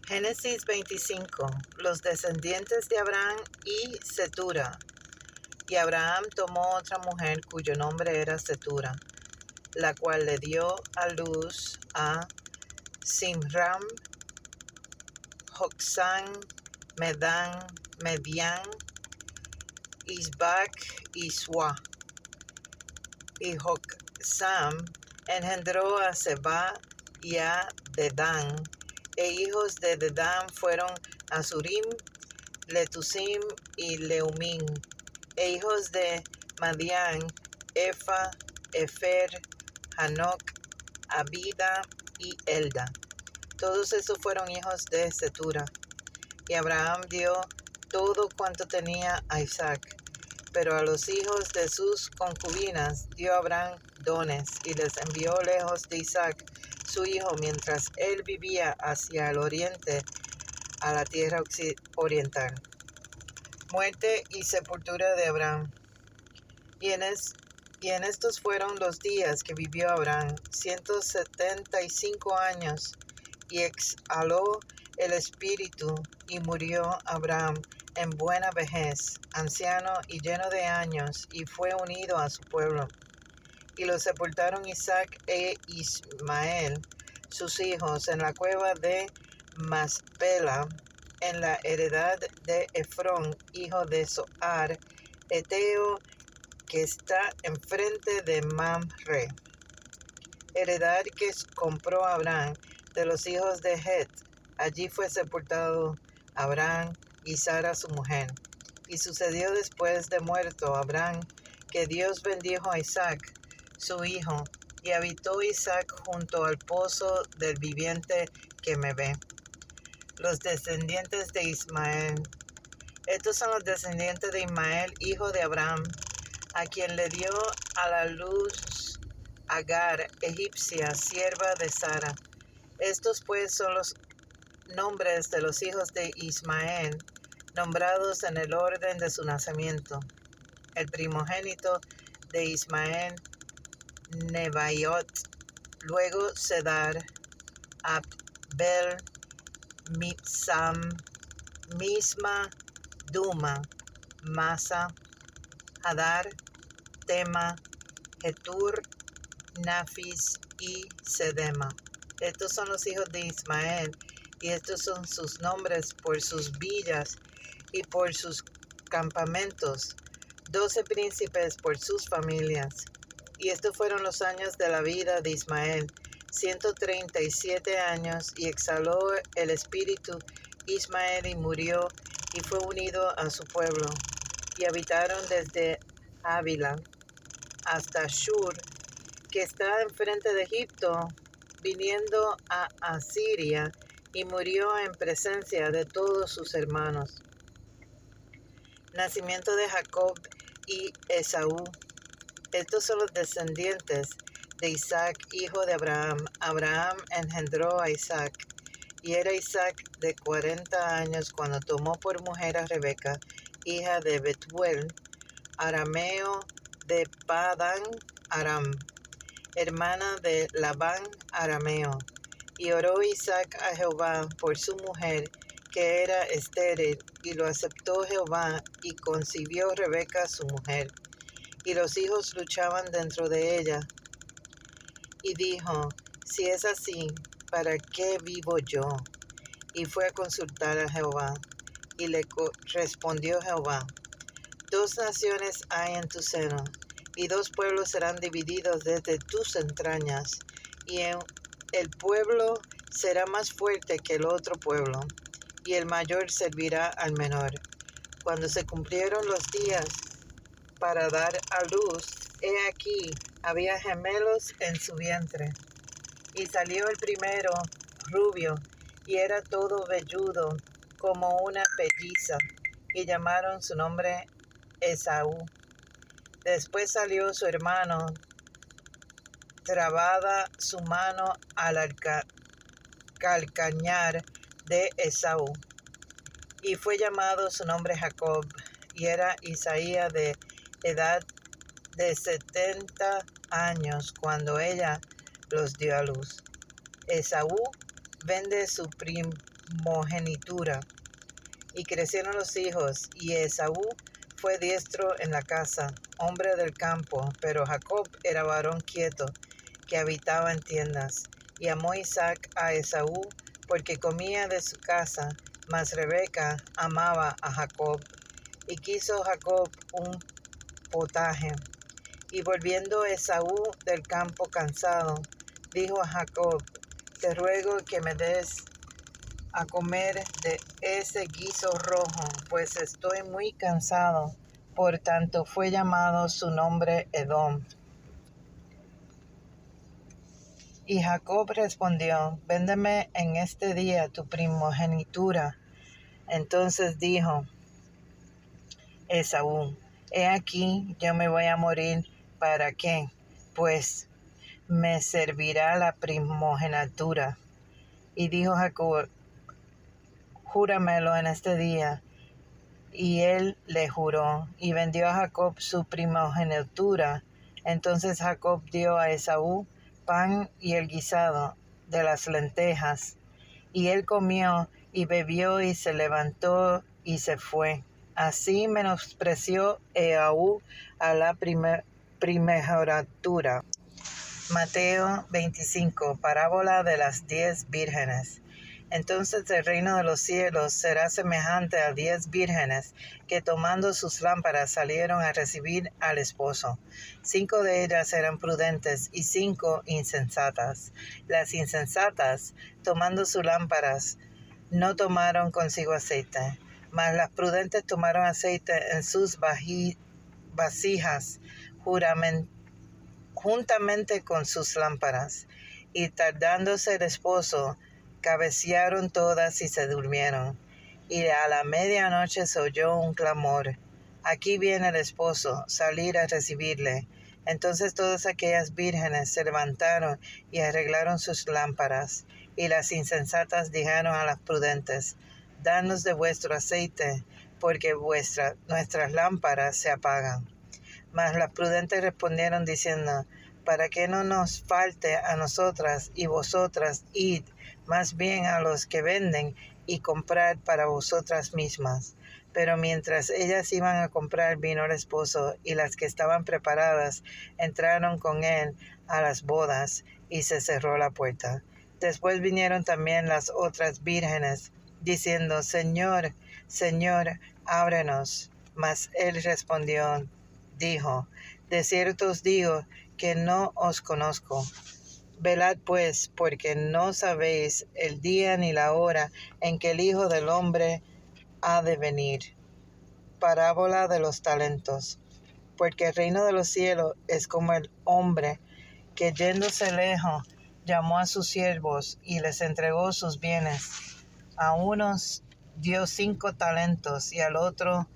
Génesis 25. Los descendientes de Abraham y Cetura. Y Abraham tomó otra mujer cuyo nombre era Cetura, la cual le dio a luz a Simram, Joksán, Medán, Medián, Isbac y Suá. Y Joksán engendró a Seba y a Dedán, e hijos de Dedán fueron Azurim, Letusim y Leumim, e hijos de Madián, Efa, Efer, Hanoc, Abida y Elda. Todos esos fueron hijos de Cetura. Y Abraham dio todo cuanto tenía a Isaac, pero a los hijos de sus concubinas dio Abraham dones y les envió lejos de Isaac, su hijo, mientras él vivía hacia el oriente, a la tierra oriental. Muerte y sepultura de Abraham. Y en estos fueron los días que vivió Abraham, 175 años, y exhaló el espíritu, y murió Abraham en buena vejez, anciano y lleno de años, y fue unido a su pueblo. Y lo sepultaron Isaac e Ismael, sus hijos, en la cueva de Maspela, en la heredad de Efrón, hijo de Zohar, Eteo, que está enfrente de Mamre, heredad que compró Abraham de los hijos de Het. Allí fue sepultado Abraham y Sara su mujer. Y sucedió después de muerto Abraham, que Dios bendijo a Isaac, su hijo, y habitó Isaac junto al pozo del viviente que me ve. Los descendientes de Ismael. Estos son los descendientes de Ismael, hijo de Abraham, a quien le dio a la luz Agar, egipcia, sierva de Sara. Estos pues son los nombres de los hijos de Ismael, nombrados en el orden de su nacimiento. El primogénito de Ismael, Nebaiot, luego Cedar, Abel, Mipsam, Misma, Duma, Masa, Hadar, Tema, Getur, Nafis y Sedema. Estos son los hijos de Ismael, y estos son sus nombres por sus villas y por sus campamentos, 12 príncipes por sus familias. Y estos fueron los años de la vida de Ismael, 137 años, y exhaló el espíritu Ismael y murió, y fue unido a su pueblo. Y habitaron desde Ávila hasta Shur, que está enfrente de Egipto, viniendo a Asiria, y murió en presencia de todos sus hermanos. Nacimiento de Jacob y Esaú. Estos son los descendientes de Isaac, hijo de Abraham. Abraham engendró a Isaac, y era Isaac de 40 años cuando tomó por mujer a Rebeca, hija de Betuel, arameo de Padán Aram, hermana de Labán arameo. Y oró Isaac a Jehová por su mujer, que era estéril, y lo aceptó Jehová, y concibió Rebeca su mujer. Y los hijos luchaban dentro de ella. Y dijo, si es así, ¿para qué vivo yo? Y fue a consultar a Jehová. Y le respondió Jehová, 2 naciones hay en tu seno, y 2 pueblos serán divididos desde tus entrañas, y el pueblo será más fuerte que el otro pueblo, y el mayor servirá al menor. Cuando se cumplieron los días para dar a luz, he aquí, había gemelos en su vientre. Y salió el primero rubio, y era todo velludo, como una pelliza, y llamaron su nombre Esaú. Después salió su hermano, trabada su mano al calcañar de Esaú, y fue llamado su nombre Jacob, y era Isaías de edad de 70 años cuando ella los dio a luz. Esaú vende su primogenitura. Y crecieron los hijos, y Esaú fue diestro en la casa, hombre del campo, pero Jacob era varón quieto, que habitaba en tiendas. Y amó Isaac a Esaú, porque comía de su casa, mas Rebeca amaba a Jacob. Y quiso Jacob un potaje. Y volviendo Esaú del campo cansado, dijo a Jacob: te ruego que me des a comer de ese guiso rojo, pues estoy muy cansado. Por tanto fue llamado su nombre Edom. Y Jacob respondió: véndeme en este día tu primogenitura. Entonces dijo Esaú: he aquí, yo me voy a morir. ¿Para qué? Pues me servirá la primogenitura. Y dijo Jacob: júramelo en este día. Y él le juró, y vendió a Jacob su primogenitura. Entonces Jacob dio a Esaú pan y el guisado de las lentejas. Y él comió y bebió y se levantó y se fue. Así menospreció Esaú a la primogenitura. Mateo 25, parábola de las 10 vírgenes. Entonces el reino de los cielos será semejante a 10 vírgenes que tomando sus lámparas salieron a recibir al esposo. 5 de ellas eran prudentes y 5 insensatas. Las insensatas, tomando sus lámparas, no tomaron consigo aceite, mas las prudentes tomaron aceite en sus vasijas juntamente con sus lámparas. Y tardándose el esposo, cabecearon todas y se durmieron. Y a la medianoche se oyó un clamor: aquí viene el esposo, salir a recibirle. Entonces todas aquellas vírgenes se levantaron y arreglaron sus lámparas. Y las insensatas dijeron a las prudentes: danos de vuestro aceite, porque nuestras lámparas se apagan. Mas las prudentes respondieron diciendo: para que no nos falte a nosotras, y vosotras id más bien a los que venden y comprad para vosotras mismas. Pero mientras ellas iban a comprar, vino el esposo, y las que estaban preparadas entraron con él a las bodas, y se cerró la puerta. Después vinieron también las otras vírgenes, diciendo: Señor, Señor, ábrenos. Mas él respondió, dijo: de cierto os digo que no os conozco. Velad pues, porque no sabéis el día ni la hora en que el Hijo del Hombre ha de venir. Parábola de los talentos. Porque el reino de los cielos es como el hombre que, yéndose lejos, llamó a sus siervos y les entregó sus bienes. A unos dio 5 talentos, y al otro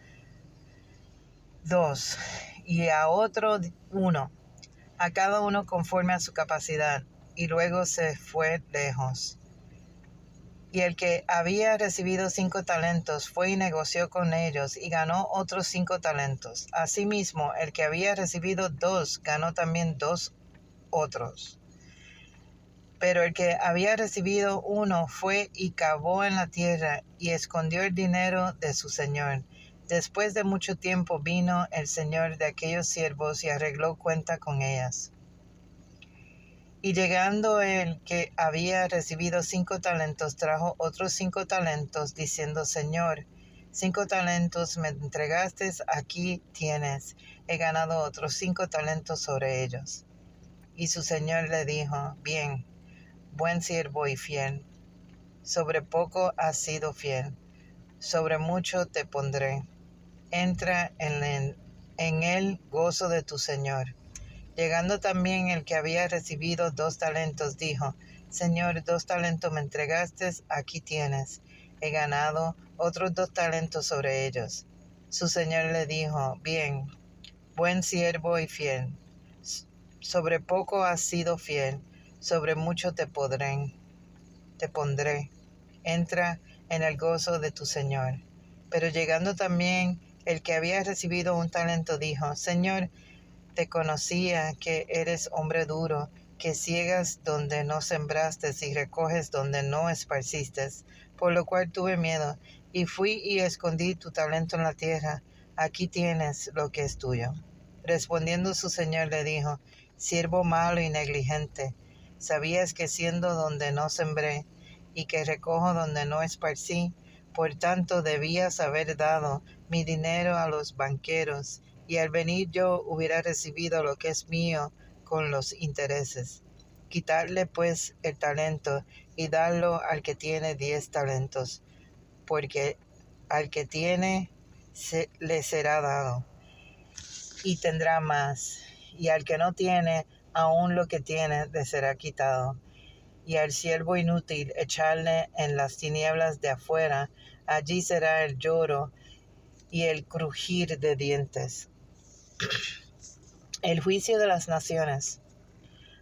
2, y a otro 1, a cada uno conforme a su capacidad, y luego se fue lejos. Y el que había recibido 5 talentos fue y negoció con ellos, y ganó otros 5 talentos. Asimismo, el que había recibido 2 ganó también 2 otros. Pero el que había recibido 1 fue y cavó en la tierra, y escondió el dinero de su señor. Después de mucho tiempo vino el señor de aquellos siervos y arregló cuenta con ellas. Y llegando el que había recibido 5 talentos, trajo otros 5 talentos, diciendo: Señor, 5 talentos me entregaste, aquí tienes, he ganado otros 5 talentos sobre ellos. Y su señor le dijo: bien, buen siervo y fiel, sobre poco has sido fiel, sobre mucho te pondré. Entra en el gozo de tu señor. Llegando también el que había recibido 2 talentos, dijo: Señor, 2 talentos me entregaste, aquí tienes, he ganado otros 2 talentos sobre ellos. Su señor le dijo: bien, buen siervo y fiel, sobre poco has sido fiel, sobre mucho te pondré. Entra en el gozo de tu señor. Pero llegando también el que había recibido 1 talento, dijo: Señor, te conocía que eres hombre duro, que ciegas donde no sembraste y recoges donde no esparciste, por lo cual tuve miedo, y fui y escondí tu talento en la tierra. Aquí tienes lo que es tuyo. Respondiendo su señor le dijo, siervo malo y negligente, sabías que siendo donde no sembré, y que recojo donde no esparcí, por tanto debías haber dado mi dinero a los banqueros, y al venir yo hubiera recibido lo que es mío con los intereses. Quitarle pues el talento y darlo al que tiene 10 talentos, porque al que tiene le será dado, y tendrá más, y al que no tiene, aún lo que tiene le será quitado. Y al siervo inútil echarle en las tinieblas de afuera, allí será el lloro y el crujir de dientes. El juicio de las naciones.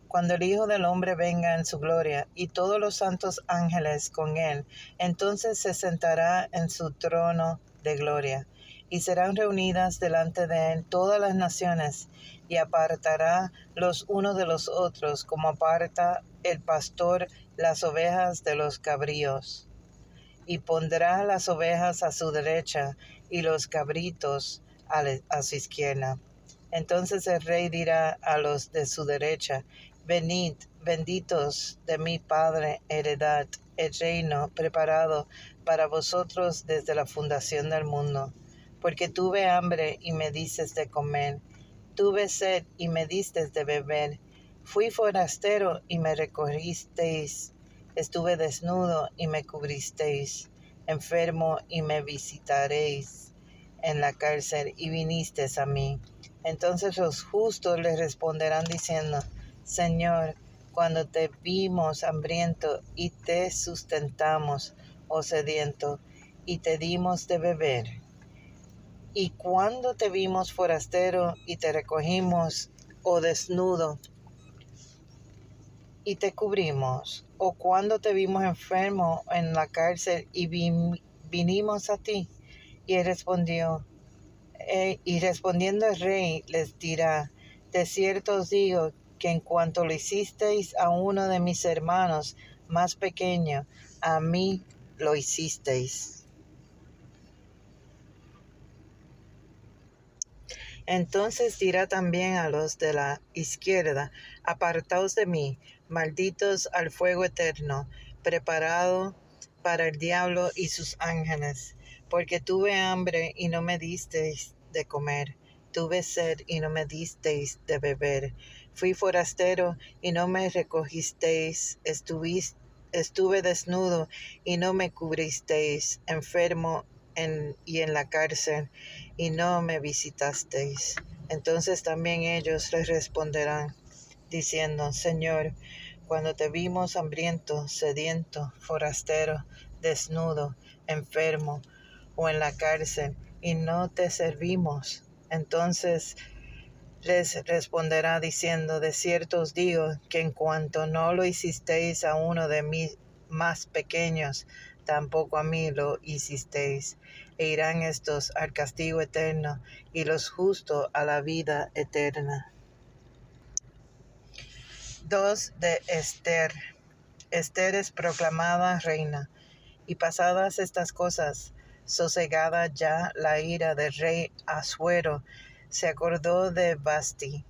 Cuando el Hijo del Hombre venga en su gloria, y todos los santos ángeles con él, entonces se sentará en su trono de gloria, y serán reunidas delante de él todas las naciones, y apartará los unos de los otros, como aparta el pastor las ovejas de los cabríos. Y pondrá las ovejas a su derecha, y los cabritos a su izquierda. Entonces el rey dirá a los de su derecha, venid, benditos de mi Padre, heredad el reino preparado para vosotros desde la fundación del mundo. Porque tuve hambre y me dices de comer, tuve sed y me distes de beber, fui forastero y me recogisteis, estuve desnudo y me cubristeis, enfermo y me visitaréis, en la cárcel y vinisteis a mí. Entonces los justos le responderán diciendo, Señor, cuando te vimos hambriento y te sustentamos, o sediento, y te dimos de beber. Y cuando te vimos forastero y te recogimos, o desnudo, y te cubrimos, o cuando te vimos enfermo en la cárcel y vinimos a ti. Y él respondió, y respondiendo el rey les dirá, de cierto os digo que en cuanto lo hicisteis a uno de mis hermanos más pequeño, a mí lo hicisteis. Entonces dirá también a los de la izquierda, apartaos de mí, malditos al fuego eterno, preparado para el diablo y sus ángeles, porque tuve hambre y no me disteis de comer, tuve sed y no me disteis de beber, fui forastero y no me recogisteis, estuve desnudo y no me cubristeis, enfermo y en la cárcel y no me visitasteis. Entonces también ellos les responderán, diciendo, Señor, cuando te vimos hambriento, sediento, forastero, desnudo, enfermo o en la cárcel, y no te servimos. Entonces les responderá diciendo, de cierto os digo que en cuanto no lo hicisteis a uno de mis más pequeños, tampoco a mí lo hicisteis. E irán estos al castigo eterno, y los justos a la vida eterna. 2 de Esther. Esther es proclamada reina. Y pasadas estas cosas, sosegada ya la ira del rey Asuero, se acordó de Vasti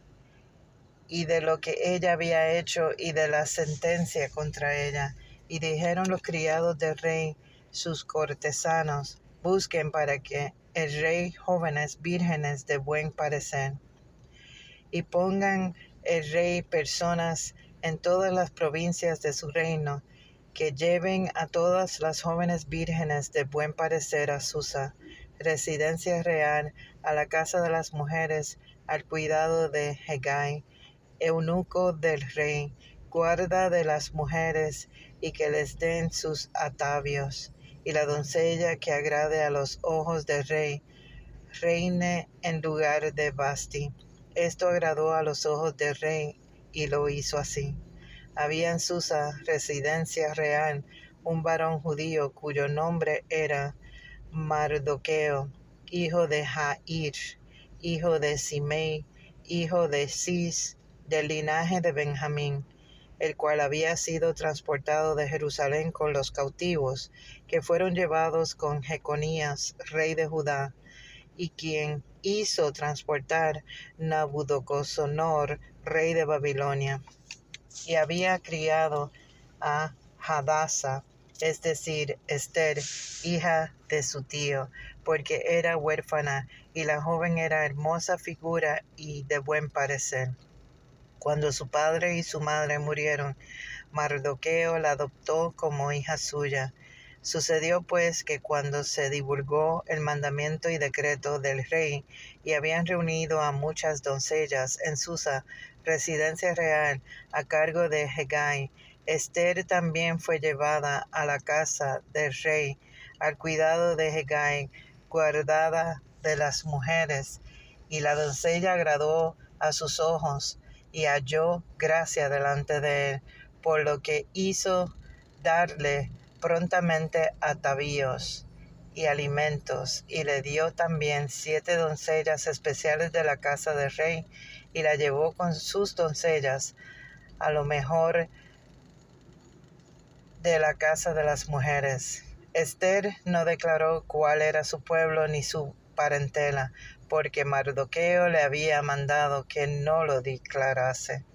y de lo que ella había hecho y de la sentencia contra ella. Y dijeron los criados del rey, sus cortesanos, busquen para que el rey jóvenes vírgenes de buen parecer. Y pongan el rey personas en todas las provincias de su reino, que lleven a todas las jóvenes vírgenes de buen parecer a Susa, residencia real, a la casa de las mujeres, al cuidado de Hegai, eunuco del rey, guarda de las mujeres, y que les den sus atavios, y la doncella que agrade a los ojos del rey, reine en lugar de Vasti. Esto agradó a los ojos del rey, y lo hizo así. Había en Susa, residencia real, un varón judío cuyo nombre era Mardoqueo, hijo de Jair, hijo de Simei, hijo de Cis, del linaje de Benjamín. el cual había sido transportado de Jerusalén con los cautivos, que fueron llevados con Jeconías, rey de Judá, y quien hizo transportar Nabucodonosor, rey de Babilonia, y había criado a Hadasa, es decir, Esther, hija de su tío, porque era huérfana, y la joven era hermosa figura y de buen parecer. Cuando su padre y su madre murieron, Mardoqueo la adoptó como hija suya. Sucedió pues que cuando se divulgó el mandamiento y decreto del rey, y habían reunido a muchas doncellas en Susa, residencia real, a cargo de Hegai, Esther también fue llevada a la casa del rey, al cuidado de Hegai, guardada de las mujeres, y la doncella agradó a sus ojos, y halló gracia delante de él, por lo que hizo darle prontamente atavíos y alimentos, y le dio también 7 doncellas especiales de la casa del rey, y la llevó con sus doncellas a lo mejor de la casa de las mujeres. Esther no declaró cuál era su pueblo ni su parentela, porque Mardoqueo le había mandado que no lo declarase.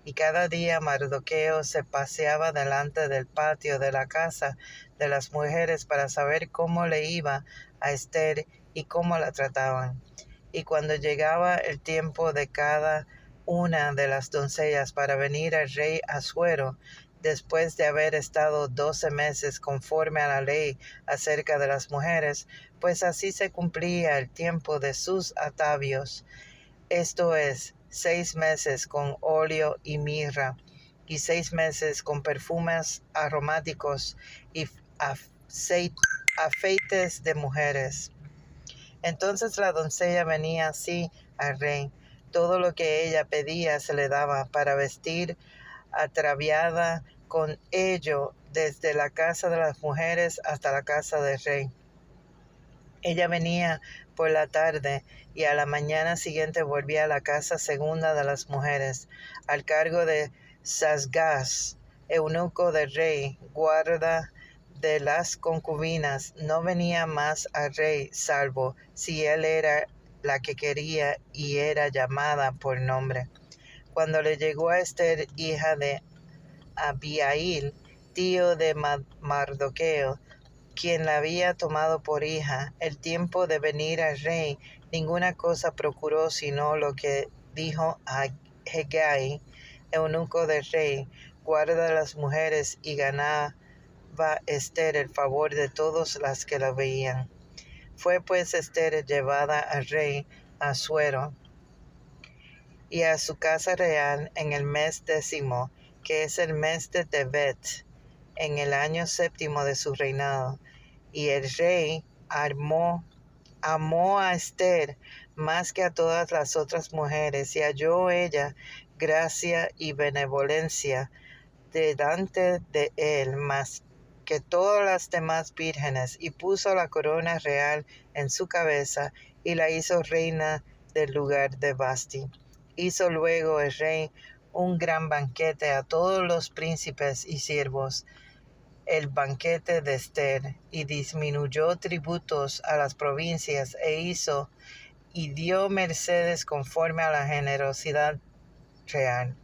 Y cada día Mardoqueo se paseaba delante del patio de la casa de las mujeres para saber cómo le iba a Esther y cómo la trataban. Y cuando llegaba el tiempo de cada una de las doncellas para venir al rey Asuero, después de haber estado 12 meses conforme a la ley acerca de las mujeres, pues así se cumplía el tiempo de sus atavios, esto es, 6 meses con óleo y mirra, y 6 meses con perfumes aromáticos y afeites de mujeres. Entonces la doncella venía así al rey. Todo lo que ella pedía se le daba para vestir, ataviada con ello desde la casa de las mujeres hasta la casa del rey. Ella venía por la tarde y a la mañana siguiente volvía a la casa segunda de las mujeres, al cargo de Sasgaz, eunuco del rey, guarda de las concubinas. No venía más al rey, salvo si él era la que quería y era llamada por nombre. Cuando le llegó a Esther, hija de Abihail, tío de Mardoqueo, quien la había tomado por hija, el tiempo de venir al rey, ninguna cosa procuró sino lo que dijo a Hegai, eunuco del rey, guarda de las mujeres, y ganaba Esther el favor de todas las que la veían. Fue pues Esther llevada al rey Asuero y a su casa real en el mes 10, que es el mes de Tebet, en el año 7 de su reinado. Y el rey amó a Esther más que a todas las otras mujeres, y halló ella gracia y benevolencia delante de él más que todas las demás vírgenes, y puso la corona real en su cabeza, y la hizo reina del lugar de Basti. Hizo luego el rey un gran banquete a todos los príncipes y siervos, el banquete de Esther, y disminuyó tributos a las provincias, y dio mercedes conforme a la generosidad real.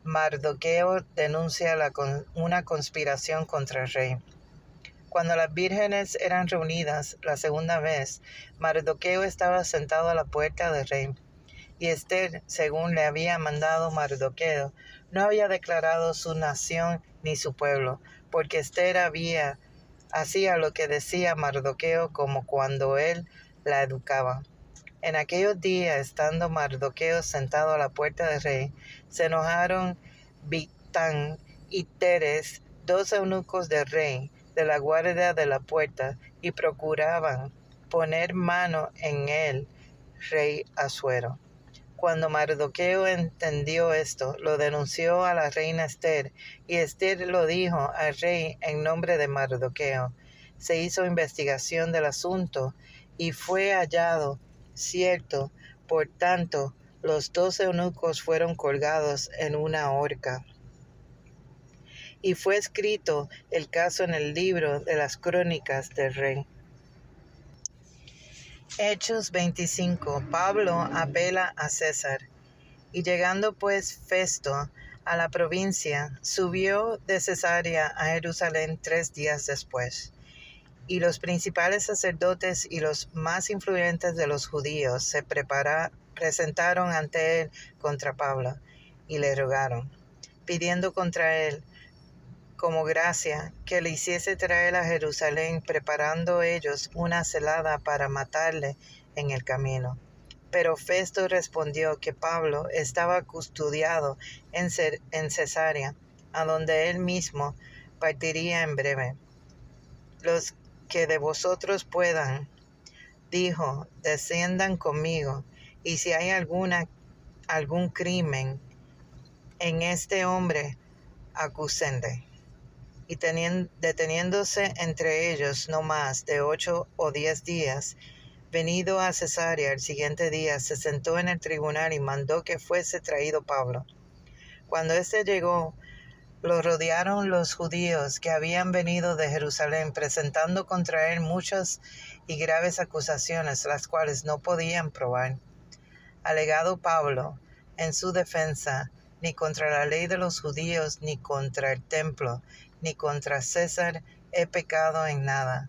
Mardoqueo denuncia una conspiración contra el rey. Cuando las vírgenes eran reunidas la segunda vez, Mardoqueo estaba sentado a la puerta del rey. Y Esther, según le había mandado Mardoqueo, no había declarado su nación ni su pueblo, porque Esther hacía lo que decía Mardoqueo, como cuando él la educaba. En aquellos días, estando Mardoqueo sentado a la puerta del rey, se enojaron Bigtán y Teres, 2 eunucos del rey, de la guardia de la puerta, y procuraban poner mano en el rey Asuero. Cuando Mardoqueo entendió esto, lo denunció a la reina Esther, y Esther lo dijo al rey en nombre de Mardoqueo. Se hizo investigación del asunto, y fue hallado cierto. Por tanto, los 2 eunucos fueron colgados en una horca. y fue escrito el caso en el libro de las crónicas del rey. Hechos 25. Pablo apela a César. Y llegando pues Festo a la provincia, subió de Cesarea a Jerusalén 3 días después. Y los principales sacerdotes y los más influyentes de los judíos se presentaron ante él contra Pablo y le rogaron, pidiendo contra él como gracia que le hiciese traer a Jerusalén, preparando ellos una celada para matarle en el camino. Pero Festo respondió que Pablo estaba custodiado en Cesarea, a donde él mismo partiría en breve. Los que de vosotros puedan, dijo, desciendan conmigo, y si hay algún crimen en este hombre, acúsenle. Y deteniéndose entre ellos no más de 8 o 10 días, venido a Cesarea el siguiente día, se sentó en el tribunal y mandó que fuese traído Pablo. Cuando éste llegó, lo rodearon los judíos que habían venido de Jerusalén, presentando contra él muchas y graves acusaciones, las cuales no podían probar. Alegado Pablo en su defensa, ni contra la ley de los judíos, ni contra el templo, ni contra César he pecado en nada.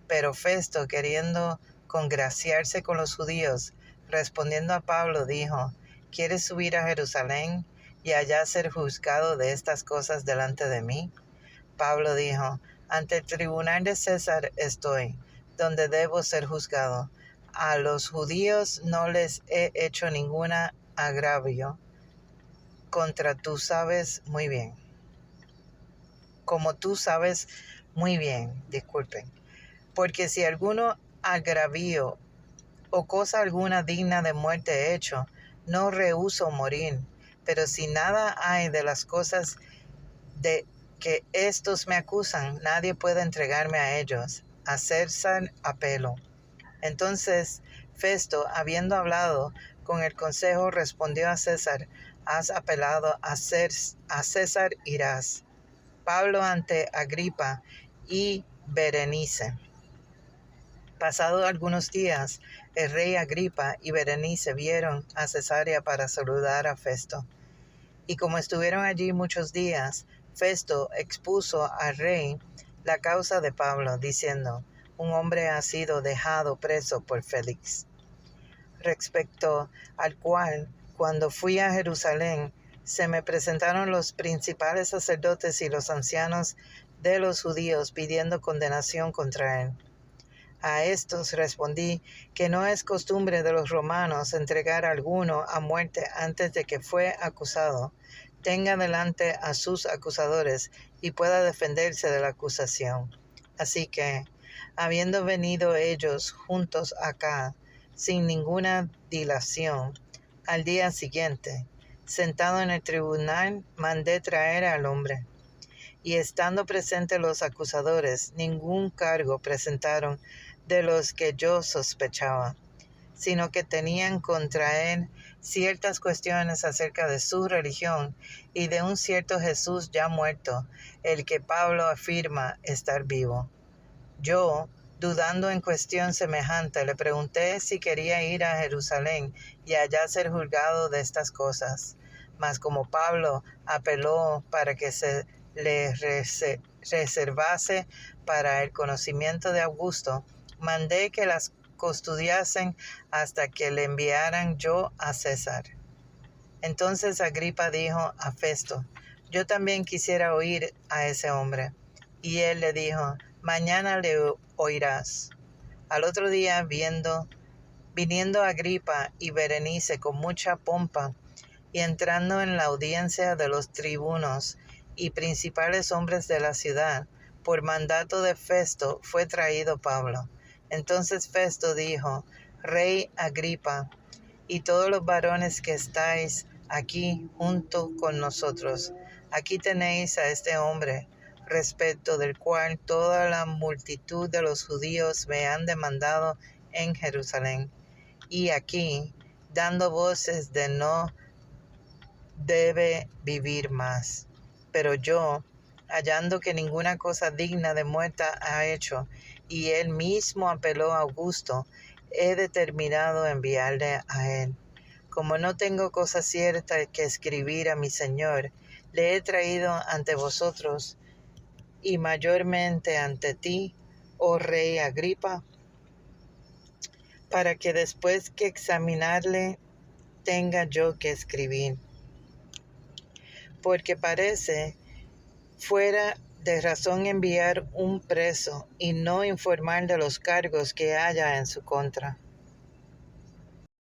Pero Festo, queriendo congraciarse con los judíos, respondiendo a Pablo, dijo, ¿quieres subir a Jerusalén y allá ser juzgado de estas cosas delante de mí? Pablo dijo, ante el tribunal de César estoy, donde debo ser juzgado. A los judíos no les he hecho ningún agravio, como tú sabes muy bien, disculpen. Porque si alguno agravio o cosa alguna digna de muerte he hecho, no rehúso morir. Pero si nada hay de las cosas de que estos me acusan, nadie puede entregarme a ellos. A César apelo. Entonces Festo, habiendo hablado con el consejo, respondió a César, has apelado a César irás. Pablo ante Agripa y Berenice. Pasados algunos días, el rey Agripa y Berenice vieron a Cesarea para saludar a Festo. Y como estuvieron allí muchos días, Festo expuso al rey la causa de Pablo, diciendo, un hombre ha sido dejado preso por Félix, respecto al cual, cuando fui a Jerusalén, se me presentaron los principales sacerdotes y los ancianos de los judíos pidiendo condenación contra él. A estos respondí que no es costumbre de los romanos entregar a alguno a muerte antes de que fue acusado, tenga delante a sus acusadores y pueda defenderse de la acusación. Así que, habiendo venido ellos juntos acá, sin ninguna dilación, al día siguiente, sentado en el tribunal, mandé traer al hombre. Y estando presentes los acusadores, ningún cargo presentaron de los que yo sospechaba, sino que tenían contra él ciertas cuestiones acerca de su religión y de un cierto Jesús ya muerto, el que Pablo afirma estar vivo. Yo, dudando en cuestión semejante, le pregunté si quería ir a Jerusalén y allá ser juzgado de estas cosas. Mas como Pablo apeló para que se le reservase para el conocimiento de Augusto, mandé que las custodiasen hasta que le enviaran yo a César. Entonces Agripa dijo a Festo, yo también quisiera oír a ese hombre. Y él le dijo, mañana le oirás. Al otro día, viniendo Agripa y Berenice con mucha pompa, y entrando en la audiencia de los tribunos y principales hombres de la ciudad, por mandato de Festo fue traído Pablo. Entonces Festo dijo, Rey Agripa, y todos los varones que estáis aquí junto con nosotros, aquí tenéis a este hombre, respecto del cual toda la multitud de los judíos me han demandado en Jerusalén. Y aquí, dando voces de no debe vivir más. Pero yo, hallando que ninguna cosa digna de muerte ha hecho, y él mismo apeló a Augusto, he determinado enviarle a él. Como no tengo cosa cierta que escribir a mi Señor, le he traído ante vosotros, y mayormente ante ti, oh rey Agripa, para que después que examinarle tenga yo que escribir. Porque parece fuera de razón enviar un preso y no informar de los cargos que haya en su contra.